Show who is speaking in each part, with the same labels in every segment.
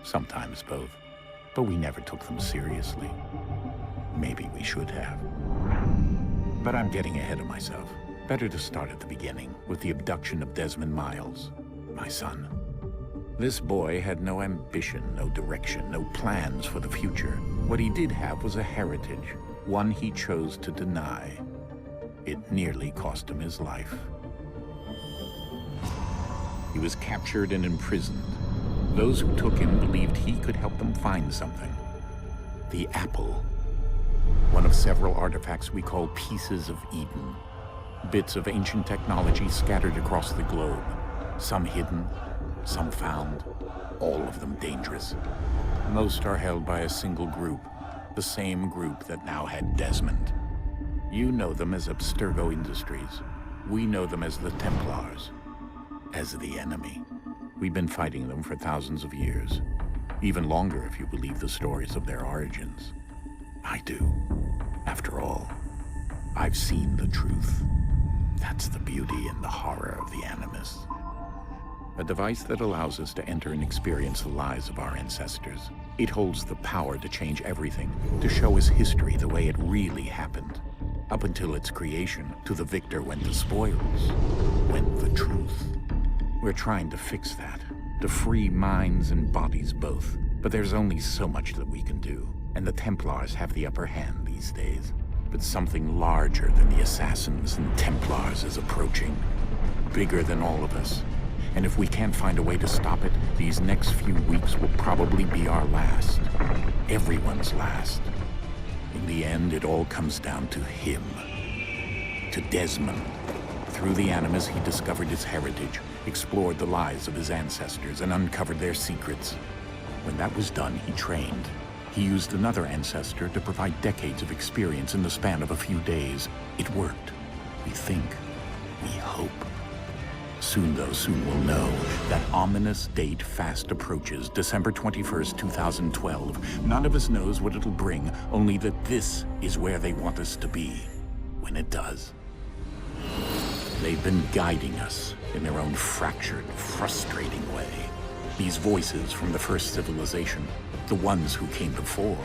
Speaker 1: sometimes both. But we never took them seriously. Maybe we should have. But I'm getting ahead of myself. Better to start at the beginning, with the abduction of Desmond Miles, my son. This boy had no ambition, no direction, no plans for the future. What he did have was a heritage, one he chose to deny. It nearly cost him his life. He was captured and imprisoned. Those who took him believed he could help them find something. The apple. One of several artifacts we call pieces of Eden. Bits of ancient technology scattered across the globe. Some hidden, some found, all of them dangerous. Most are held by a single group, the same group that now had Desmond. You know them as Abstergo Industries. We know them as the Templars, as the enemy. We've been fighting them for thousands of years, even longer if you believe the stories of their origins. I do. After all, I've seen the truth. That's the beauty and the horror of the Animus. A device that allows us to enter and experience the lives of our ancestors. It holds the power to change everything, to show us history the way it really happened. Up until its creation, to the victor went the spoils, went the truth. We're trying to fix that, to free minds and bodies both. But there's only so much that we can do, and the Templars have the upper hand these days. But something larger than the Assassins and Templars is approaching, bigger than all of us. And if we can't find a way to stop it, these next few weeks will probably be our last. Everyone's last. In the end, it all comes down to him. To Desmond. Through the Animus, he discovered his heritage, explored the lives of his ancestors, and uncovered their secrets. When that was done, he trained. He used another ancestor to provide decades of experience in the span of a few days. It worked. We think. We hope. Soon, though, soon we'll know. That ominous date fast approaches, December 21st, 2012. None of us knows what it'll bring, only that this is where they want us to be, when it does. They've been guiding us in their own fractured, frustrating way. These voices from the first civilization, the ones who came before,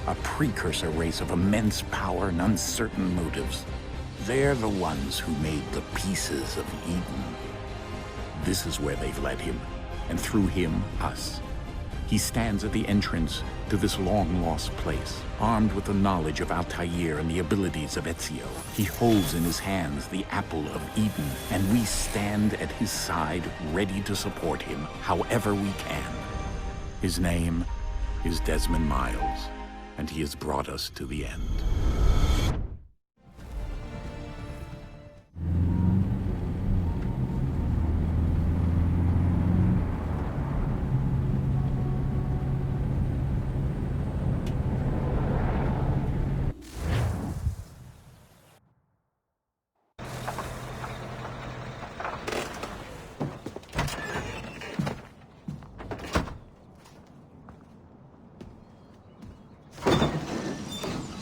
Speaker 1: a precursor race of immense power and uncertain motives. They're the ones who made the pieces of Eden. This is where they've led him, and through him, us. He stands at the entrance to this long-lost place, armed with the knowledge of Altair and the abilities of Ezio. He holds in his hands the apple of Eden, and we stand at his side, ready to support him however we can. His name is Desmond Miles, and he has brought us to the end.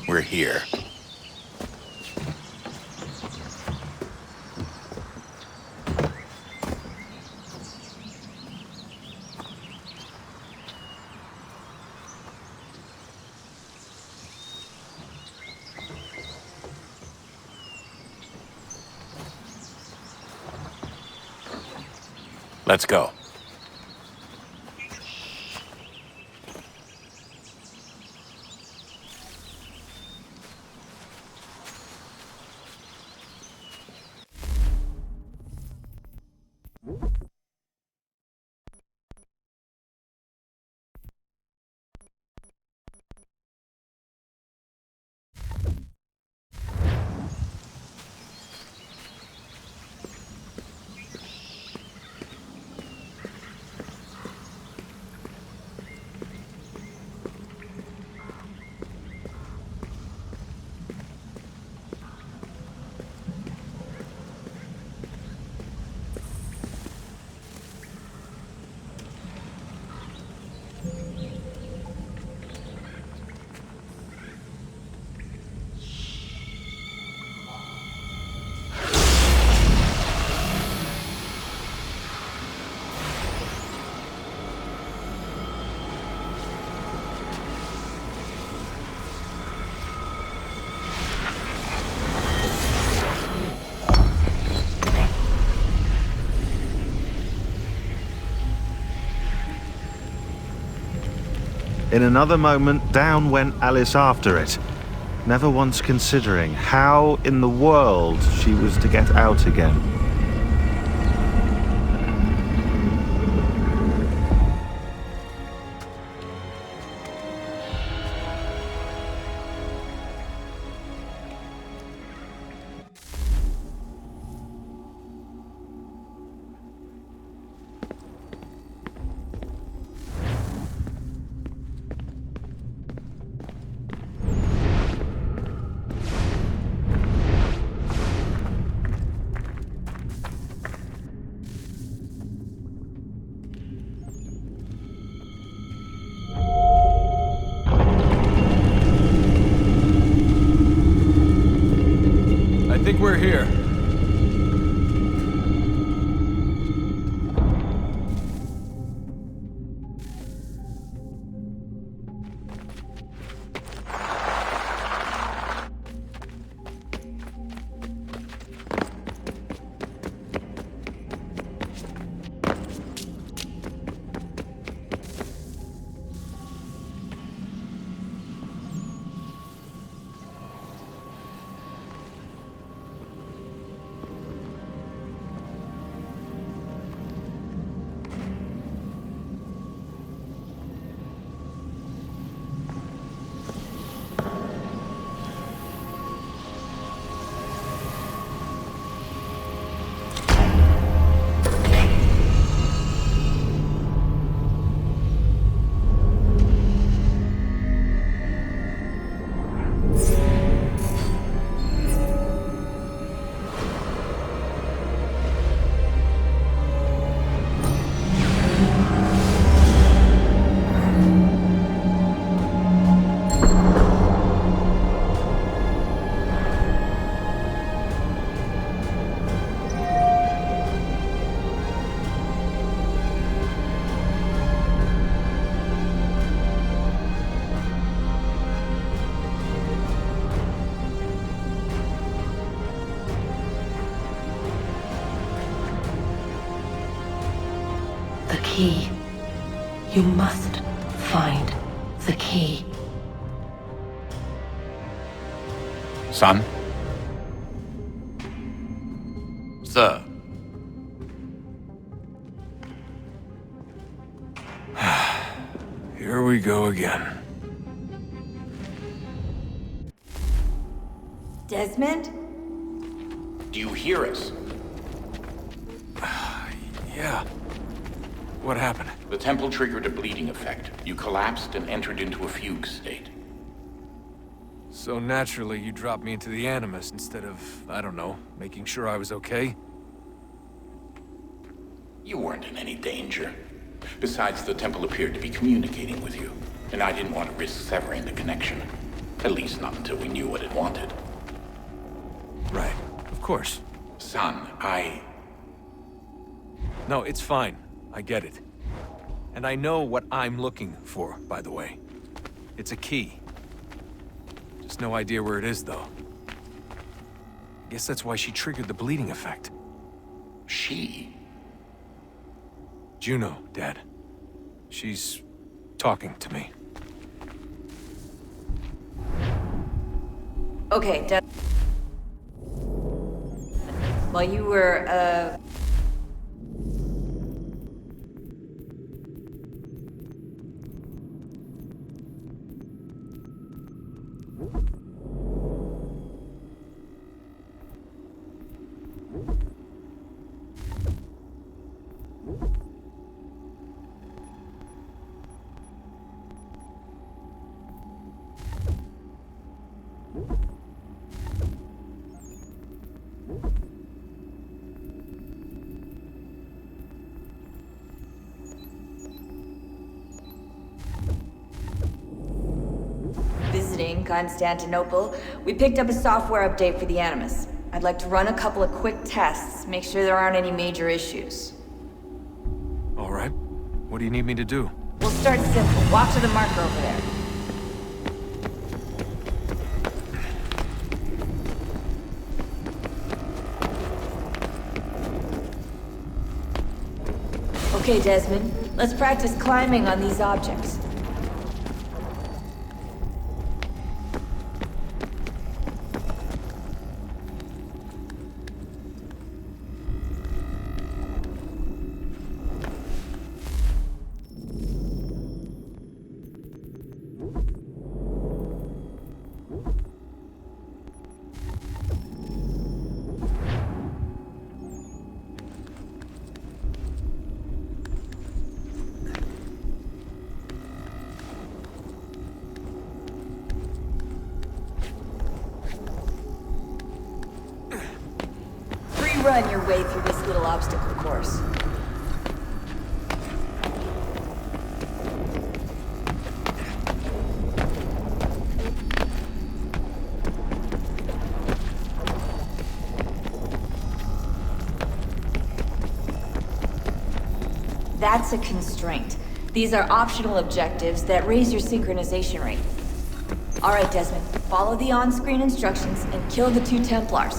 Speaker 1: We're here. Let's go.
Speaker 2: In another moment, down went Alice after it, never once considering how in the world she was to get out again.
Speaker 3: I think we're here.
Speaker 4: The key. You must find the key.
Speaker 1: Son?
Speaker 5: Sir.
Speaker 3: Here we go again.
Speaker 6: Desmond?
Speaker 1: Do you hear us?
Speaker 3: Yeah. What happened?
Speaker 1: The temple triggered a bleeding effect. You collapsed and entered into a fugue state.
Speaker 3: So naturally, you dropped me into the Animus instead of, I don't know, making sure I was okay?
Speaker 1: You weren't in any danger. Besides, the temple appeared to be communicating with you, and I didn't want to risk severing the connection. At least not until we knew what it wanted.
Speaker 3: Right. Of course.
Speaker 1: Son,
Speaker 3: No, it's fine. I get it. And I know what I'm looking for, by the way. It's a key. Just no idea where it is, though. Guess that's why she triggered the bleeding effect.
Speaker 1: She?
Speaker 3: Juno, Dad. She's talking to me.
Speaker 6: Okay, Dad. While you were, visiting Constantinople, we picked up a software update for the Animus. I'd like to run a couple of quick tests, make sure there aren't any major issues.
Speaker 3: All right. What do you need me to do?
Speaker 6: We'll start simple. Walk to the marker over there. Okay, Desmond. Let's practice climbing on these objects. run your way through this little obstacle course. That's a constraint. These are optional objectives that raise your synchronization rate. Alright, Desmond, follow the on-screen instructions and kill the 2 Templars.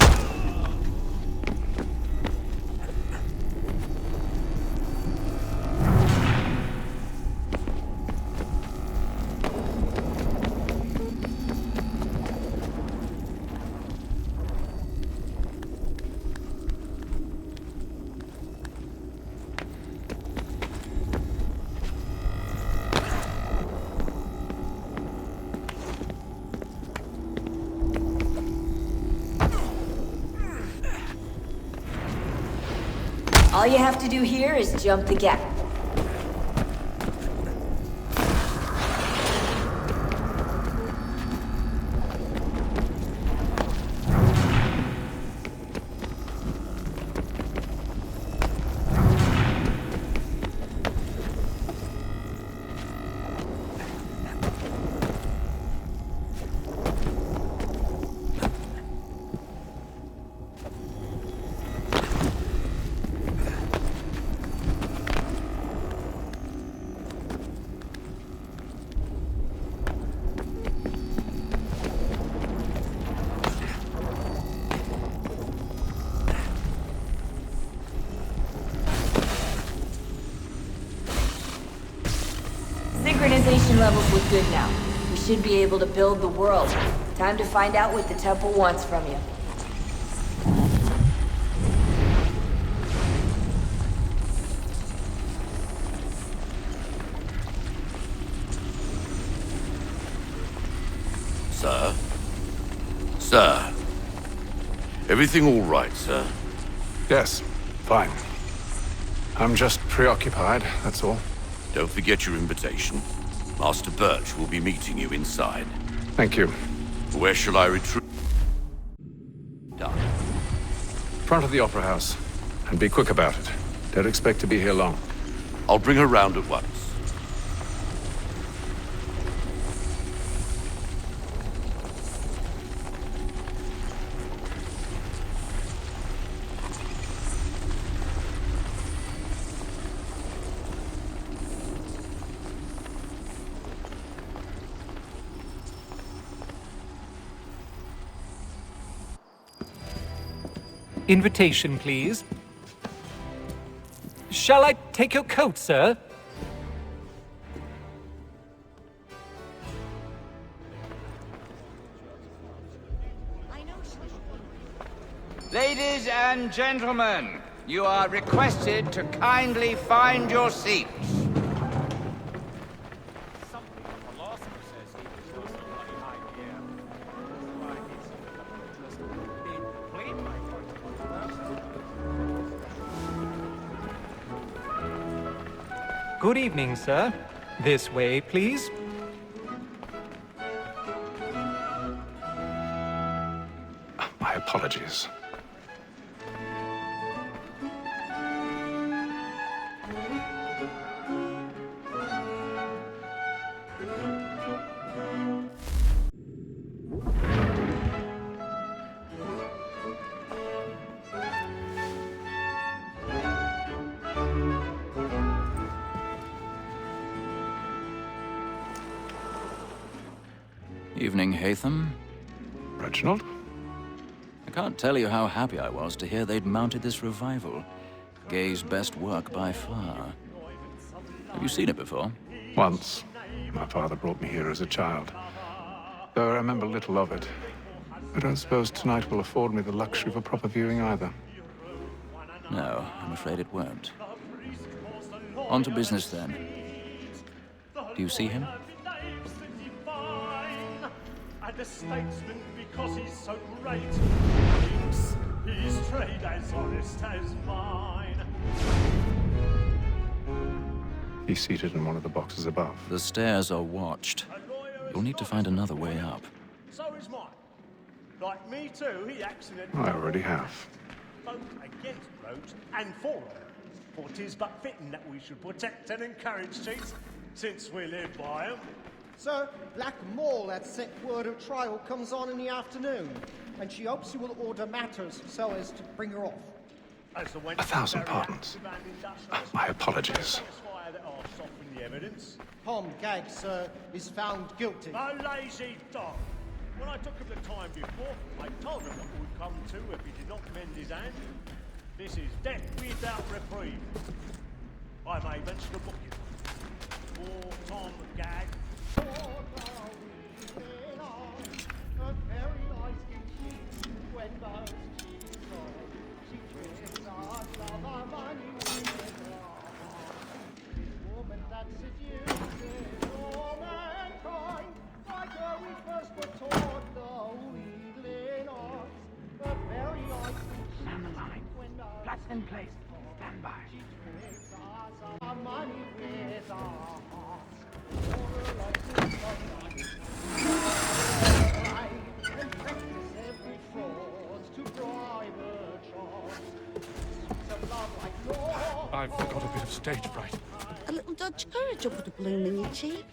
Speaker 6: All you have to do here is jump the gap. Synchronization levels look good now. We should be able to build the world. Time to find out what the temple wants from you.
Speaker 5: Sir? Sir? Everything all right, sir?
Speaker 7: Yes, fine. I'm just preoccupied, that's all.
Speaker 5: Don't forget your invitation. Master Birch will be meeting you inside.
Speaker 7: Thank you.
Speaker 5: Where shall I retreat? Done.
Speaker 7: Front of the Opera House. And be quick about it. Don't expect to be here long.
Speaker 5: I'll bring her round at once.
Speaker 8: Invitation, please. Shall I take your coat, sir?
Speaker 9: Ladies and gentlemen, you are requested to kindly find your seats.
Speaker 8: Good evening, sir. This way, please.
Speaker 7: My apologies.
Speaker 10: Evening, Hatham.
Speaker 7: Reginald?
Speaker 10: I can't tell you how happy I was to hear they'd mounted this revival. Gay's best work by far. Have you seen it before?
Speaker 7: Once. My father brought me here as a child. Though I remember little of it. I don't suppose tonight will afford me the luxury of a proper viewing either.
Speaker 10: No, I'm afraid it won't. On to business, then. Do you see him?
Speaker 11: And a statesman because he's so great. His trade as honest as mine.
Speaker 7: He's seated in one of the boxes above.
Speaker 10: The stairs are watched. You'll need to find another way up.
Speaker 11: So is mine. Like me too, he accidentally...
Speaker 7: I already have.
Speaker 11: folk against rogues and for them. For 'tis but fitting that we should protect and encourage cheats, since we live by 'em.
Speaker 12: Sir, Black Mole had set word of trial comes on in the afternoon, and she hopes you will order matters so as to bring her off.
Speaker 7: 1,000 pardons. My apologies.
Speaker 12: Tom Gag, sir, is found guilty.
Speaker 11: A lazy dog! When I took him the time before, I told him what would come to if he did not mend his hand. This is death without reprieve. I may venture to book you. For Tom Gag.
Speaker 13: Stand the line. Flats in place. Stand by.
Speaker 14: I've got a bit of stage fright.
Speaker 15: A little Dutch courage will put a bloom in your cheek.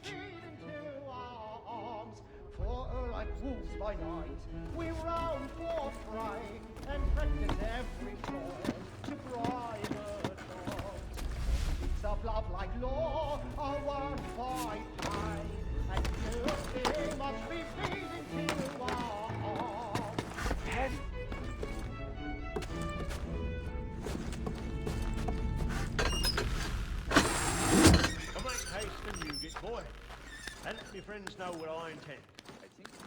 Speaker 12: Like wolves by night, we round for fry and practice every form to bribe a child. It's of love like law, a one fight high, and guilty must be feeding to our head.
Speaker 11: Come make haste and you get boy, and let me friends know what I intend.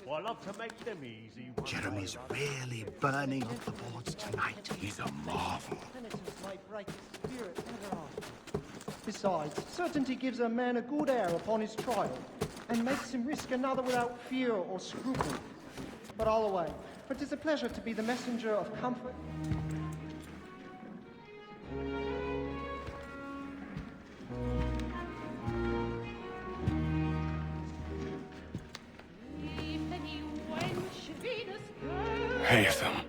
Speaker 11: Well, I love to make them easy.
Speaker 16: Jeremy's really burning up the boards tonight. He's a marvel.
Speaker 12: Penitence might break his spirit ever after. Besides, certainty gives a man a good air upon his trial, and makes him risk another without fear or scruple. But all away, for 'tis a pleasure to be the messenger of comfort.
Speaker 14: Haytham.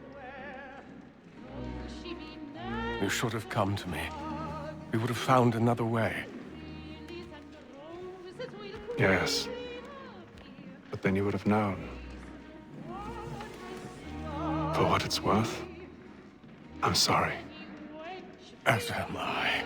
Speaker 14: You should have come to me. We would have found another way.
Speaker 7: Yes. But then you would have known. For what it's worth, I'm sorry.
Speaker 14: As am I.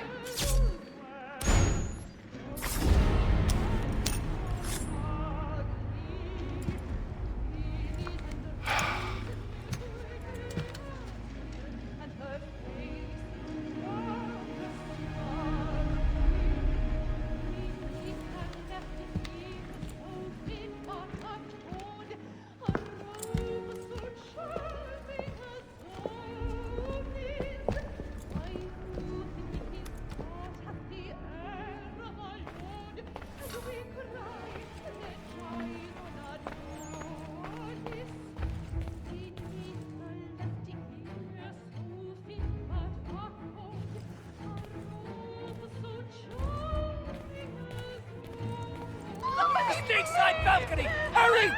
Speaker 13: Side balcony! Hurry!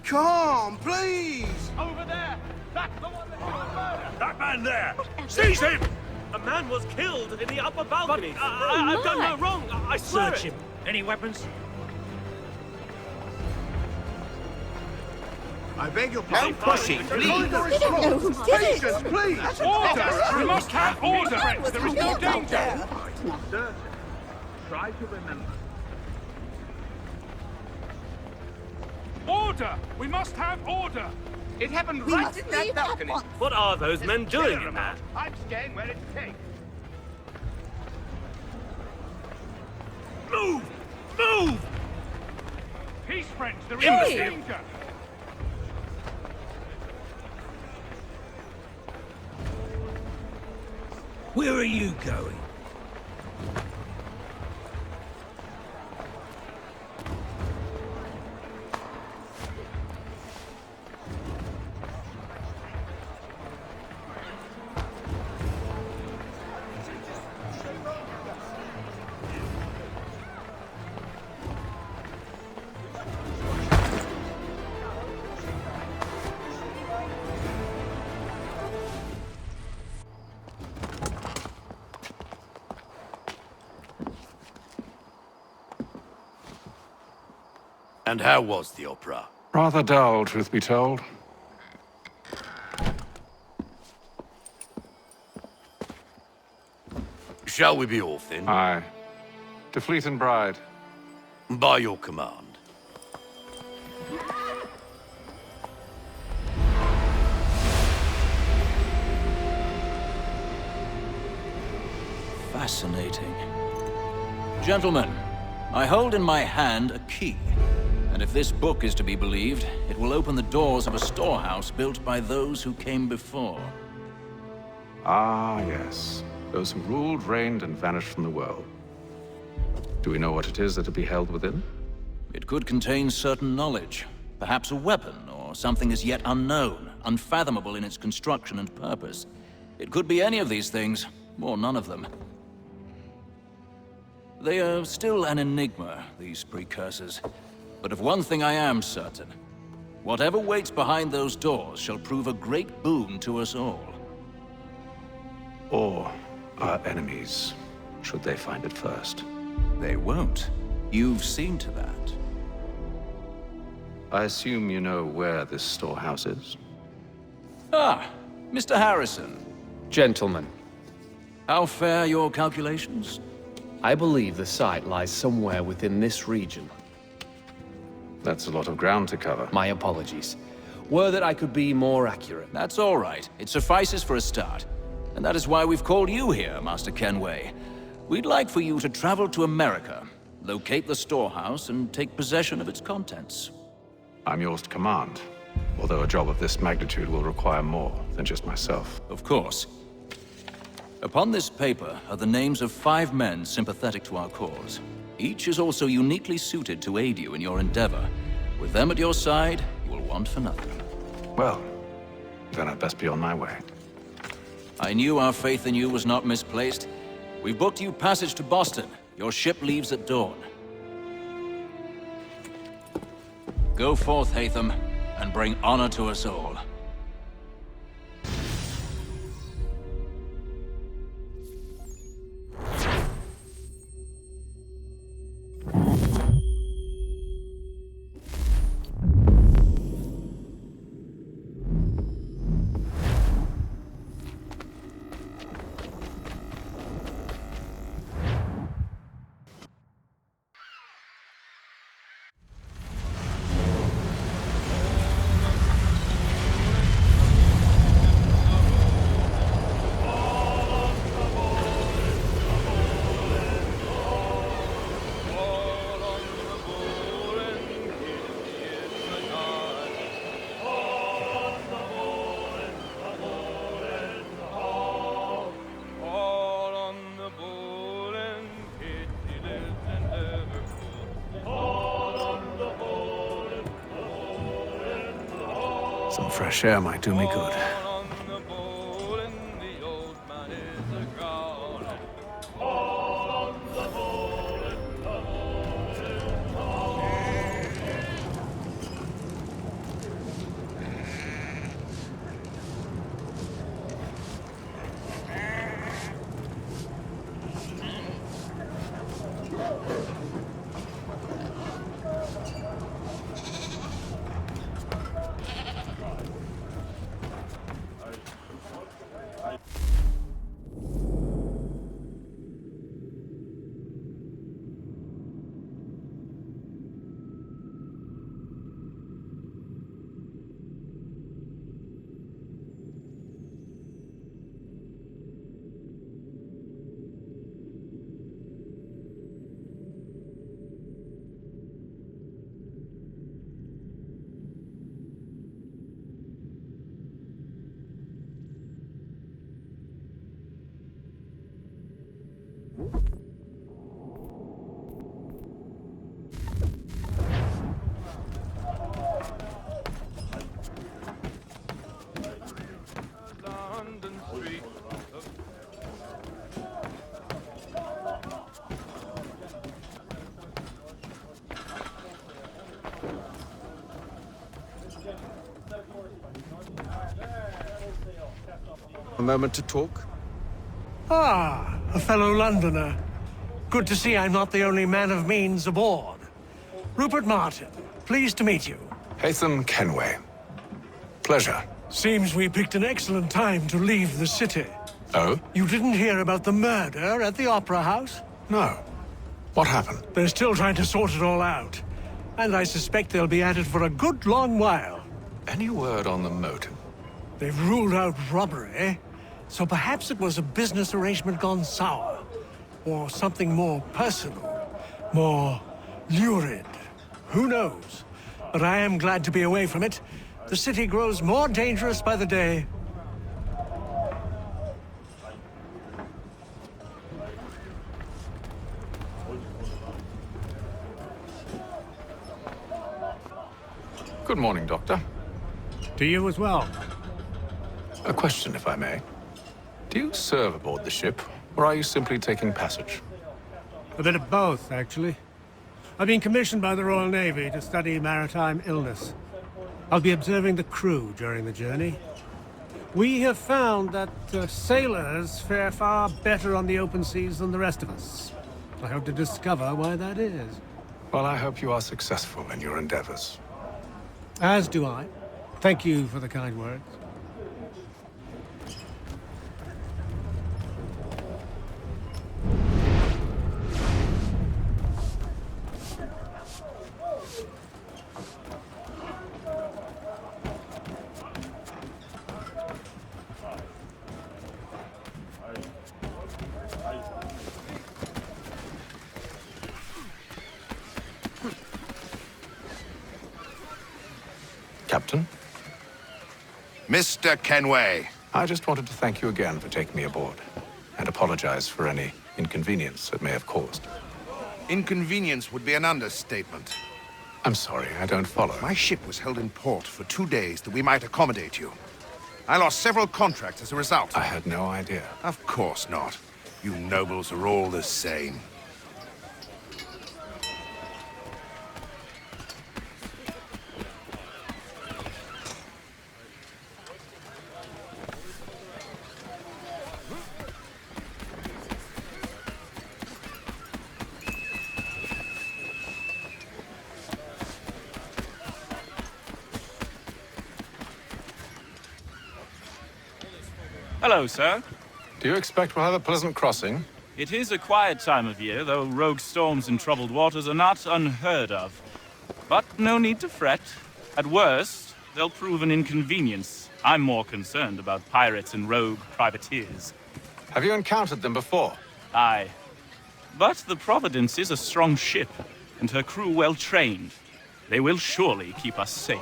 Speaker 16: Come, please!
Speaker 13: Over there! That's the one that you murdered!
Speaker 17: That man there! Seize him! A man was killed in the upper balcony. I've done no wrong. I swear
Speaker 13: Search him. Any weapons?
Speaker 16: I beg your pardon.
Speaker 17: No pushing, please.
Speaker 16: Patience, please!
Speaker 14: Order! We must have order! There is no danger!
Speaker 17: Sir, try to remember.
Speaker 14: Order! We must have order!
Speaker 9: It happened right in that balcony.
Speaker 17: What are those men doing in there?
Speaker 9: I'm staying where it takes.
Speaker 17: Move! Move!
Speaker 14: Peace, friends! There is no danger!
Speaker 13: Where are you going?
Speaker 5: And how was the opera?
Speaker 7: Rather dull, truth be told.
Speaker 5: Shall we be off then?
Speaker 7: Aye. To Fleet and Bride.
Speaker 5: By your command.
Speaker 10: Fascinating. Gentlemen, I hold in my hand a key. And if this book is to be believed, it will open the doors of a storehouse built by those who came before.
Speaker 7: Ah, yes. Those who ruled, reigned, and vanished from the world. Do we know what it is that will be held within?
Speaker 10: It could contain certain knowledge. Perhaps a weapon, or something as yet unknown, unfathomable in its construction and purpose. It could be any of these things, or none of them. They are still an enigma, these precursors. But of one thing I am certain. Whatever waits behind those doors shall prove a great boon to us all.
Speaker 7: Or our enemies, should they find it first.
Speaker 10: They won't. You've seen to that.
Speaker 7: I assume you know where this storehouse is?
Speaker 10: Ah, Mr. Harrison.
Speaker 18: Gentlemen,
Speaker 10: How fare your calculations?
Speaker 18: I believe the site lies somewhere within this region.
Speaker 7: That's a lot of ground to cover.
Speaker 18: My apologies. Were that I could be more accurate.
Speaker 10: That's all right. It suffices for a start. And that is why we've called you here, Master Kenway. We'd like for you to travel to America, locate the storehouse, and take possession of its contents.
Speaker 7: I'm yours to command, although a job of this magnitude will require more than just myself.
Speaker 10: Of course. Upon this paper are the names of 5 men sympathetic to our cause. Each is also uniquely suited to aid you in your endeavor. With them at your side, you will want for nothing.
Speaker 7: Well, then I'd best be on my way.
Speaker 10: I knew our faith in you was not misplaced. We've booked you passage to Boston. Your ship leaves at dawn. Go forth, Hatham, and bring honor to us all.
Speaker 7: Some fresh air might do me good.
Speaker 14: A moment to talk?
Speaker 11: Ah, a fellow Londoner. Good to see I'm not the only man of means aboard.
Speaker 19: Rupert Martin. Pleased to meet you.
Speaker 7: Haytham Kenway. Pleasure.
Speaker 19: Seems we picked an excellent time to leave the city.
Speaker 7: Oh?
Speaker 19: You didn't hear about the murder at the Opera House?
Speaker 7: No. What happened?
Speaker 19: They're still trying to sort it all out. And I suspect they'll be at it for a good long while.
Speaker 7: Any word on the motive?
Speaker 19: They've ruled out robbery, so perhaps it was a business arrangement gone sour. Or something more personal, more lurid. Who knows? But I am glad to be away from it. The city grows more dangerous by the day.
Speaker 7: Good morning, Doctor.
Speaker 19: To you as well.
Speaker 7: A question, if I may. Do you serve aboard the ship, or are you simply taking passage?
Speaker 19: A bit of both, actually. I've been commissioned by the Royal Navy to study maritime illness. I'll be observing the crew during the journey. We have found that sailors fare far better on the open seas than the rest of us. I hope to discover why that is.
Speaker 7: Well, I hope you are successful in your endeavors.
Speaker 19: As do I. Thank you for the kind words.
Speaker 7: Captain?
Speaker 16: Mr. Kenway.
Speaker 7: I just wanted to thank you again for taking me aboard, and apologize for any inconvenience it may have caused.
Speaker 16: Inconvenience would be an understatement.
Speaker 7: I'm sorry, I don't follow.
Speaker 16: My ship was held in port for 2 days that we might accommodate you. I lost several contracts as a result.
Speaker 7: I had no idea.
Speaker 16: Of course not. You nobles are all the same.
Speaker 20: Hello, sir.
Speaker 7: Do you expect we'll have a pleasant crossing?
Speaker 20: It is a quiet time of year, though rogue storms in troubled waters are not unheard of. But no need to fret. At worst, they'll prove an inconvenience. I'm more concerned about pirates and rogue privateers.
Speaker 7: Have you encountered them before?
Speaker 20: Aye. But the Providence is a strong ship, and her crew well trained. They will surely keep us safe.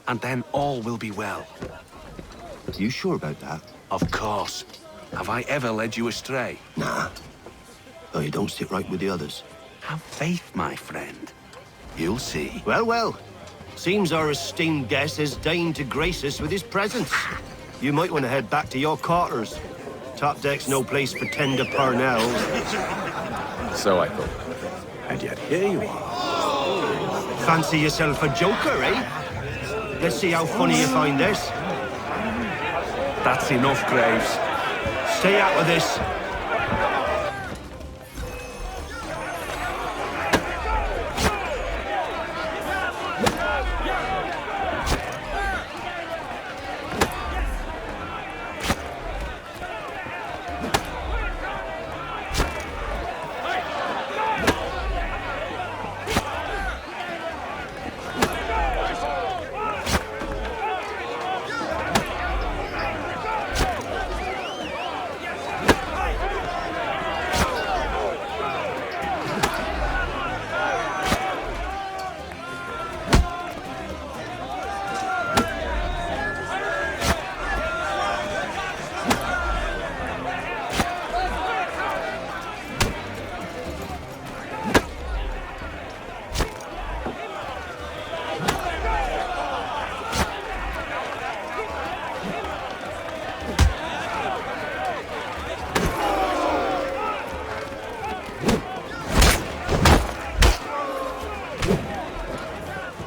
Speaker 5: And then all will be well.
Speaker 21: You sure about that?
Speaker 5: Of course. Have I ever led you astray?
Speaker 21: Nah. Though you don't sit right with the others.
Speaker 5: Have faith, my friend. You'll see.
Speaker 21: Well, well. Seems our esteemed guest has deigned to grace us with his presence. You might want to head back to your quarters. Top deck's no place for tender parnells.
Speaker 7: So I thought. And yet here you are.
Speaker 21: Fancy yourself a joker, eh? Let's see how funny you find this.
Speaker 5: That's enough, Graves.
Speaker 21: Stay out of this.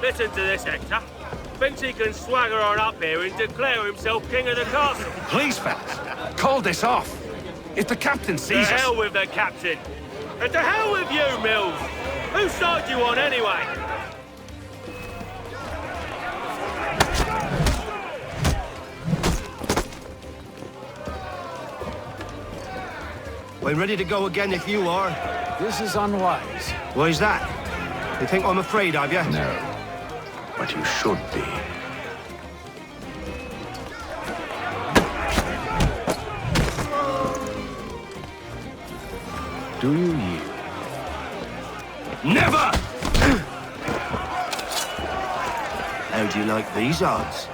Speaker 17: Listen to this, Hector. Thinks he can swagger on up here and declare himself king of the castle.
Speaker 7: Please, fellas, call this off. If the captain
Speaker 17: To
Speaker 7: sees us...
Speaker 17: hell with the captain. And to hell with you, Mills. Whose side you on anyway?
Speaker 21: We're ready to go again if you are.
Speaker 7: This is unwise.
Speaker 21: Why's that? You think I'm afraid of you?
Speaker 7: No, but you should be. Do you yield?
Speaker 21: Never! How do you like these odds?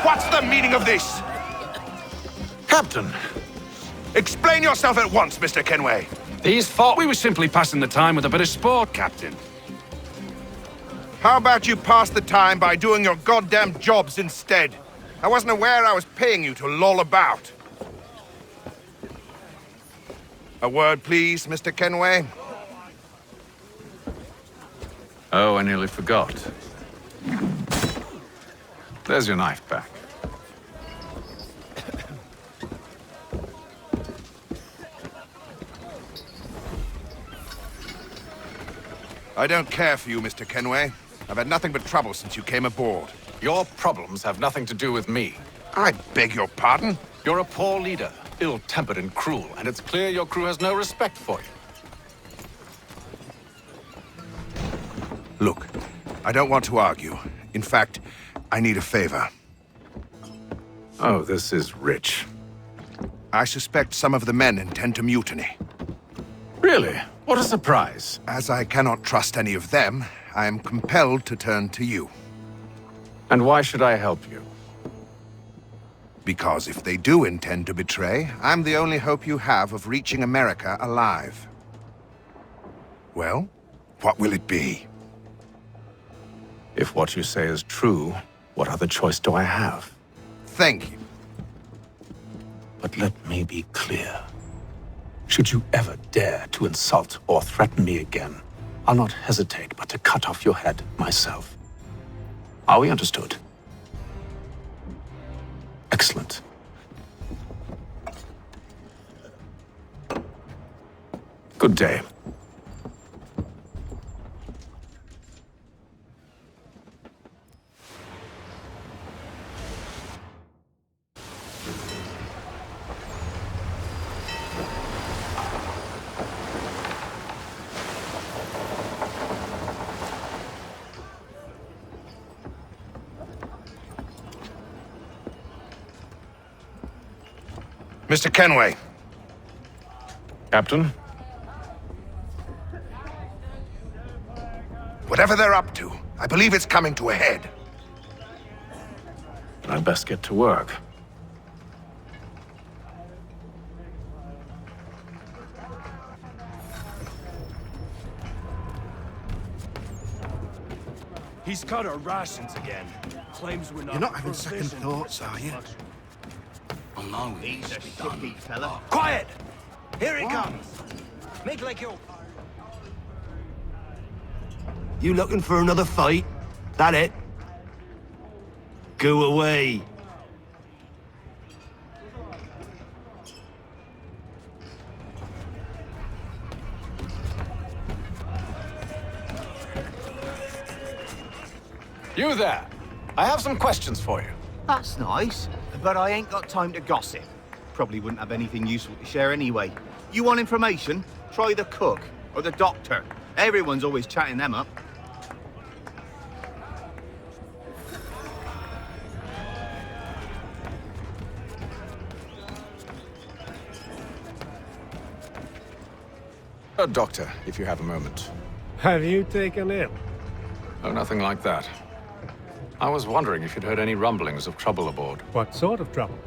Speaker 16: What's the meaning of this?
Speaker 7: Captain!
Speaker 16: Explain yourself at once, Mr. Kenway.
Speaker 7: These thought we were simply passing the time with a bit of sport, Captain.
Speaker 16: How about you pass the time by doing your goddamn jobs instead? I wasn't aware I was paying you to loll about. A word, please, Mr. Kenway.
Speaker 7: Oh, I nearly forgot. There's your knife back.
Speaker 16: I don't care for you, Mr. Kenway. I've had nothing but trouble since you came aboard.
Speaker 7: Your problems have nothing to do with me.
Speaker 16: I beg your pardon?
Speaker 7: You're a poor leader, ill-tempered and cruel, and it's clear your crew has no respect for you.
Speaker 16: Look, I don't want to argue. In fact, I need a favor.
Speaker 7: Oh, this is rich.
Speaker 16: I suspect some of the men intend to mutiny.
Speaker 7: Really? What a surprise.
Speaker 16: As I cannot trust any of them, I am compelled to turn to you.
Speaker 7: And why should I help you?
Speaker 16: Because if they do intend to betray, I'm the only hope you have of reaching America alive. Well, what will it be?
Speaker 7: If what you say is true, what other choice do I have?
Speaker 16: Thank you.
Speaker 7: But let me be clear. Should you ever dare to insult or threaten me again, I'll not hesitate but to cut off your head myself. Are we understood? Excellent. Good day.
Speaker 16: Mr. Kenway.
Speaker 7: Captain?
Speaker 16: Whatever they're up to, I believe it's coming to a head.
Speaker 7: I'd best get to work.
Speaker 17: He's cut our rations again. Claims we're not.
Speaker 16: You're not having second thoughts, are you?
Speaker 21: Oh no, he's a sticky fella.
Speaker 9: Quiet! Here he comes. Make like you.
Speaker 21: You looking for another fight? That it? Go away.
Speaker 7: You there. I have some questions for you.
Speaker 9: That's nice, but I ain't got time to gossip. Probably wouldn't have anything useful to share anyway. You want information? Try the cook or the doctor. Everyone's always chatting them up.
Speaker 7: A doctor, if you have a moment.
Speaker 19: Have you taken ill?
Speaker 7: Oh, nothing like that. I was wondering if you'd heard any rumblings of trouble aboard.
Speaker 19: What sort of trouble?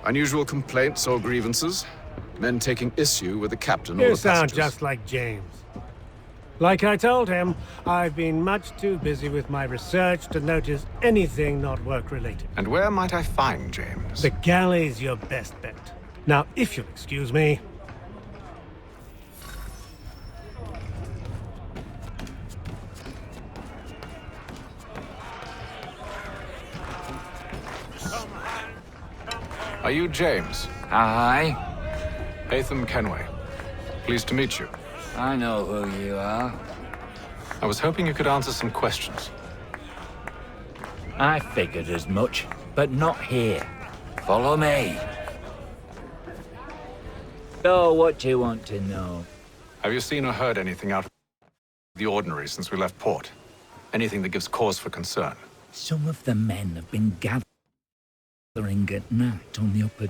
Speaker 7: Unusual complaints or grievances? Men taking issue with the captain or
Speaker 19: You
Speaker 7: the
Speaker 19: sound
Speaker 7: passengers?
Speaker 19: just like James. Like I told him, I've been much too busy with my research to notice anything not work-related.
Speaker 7: And where might I find James?
Speaker 19: The galley's your best bet. Now, if you'll excuse me...
Speaker 2: Are you James?
Speaker 22: Aye.
Speaker 2: Hatham Kenway. Pleased to meet you.
Speaker 22: I know who you are.
Speaker 2: I was hoping you could answer some questions.
Speaker 22: I figured as much, but not here. Follow me. So, what do you want to know?
Speaker 2: Have you seen or heard anything out of the ordinary since we left port? Anything that gives cause for concern?
Speaker 22: Some of the men have been gathering at night on the upper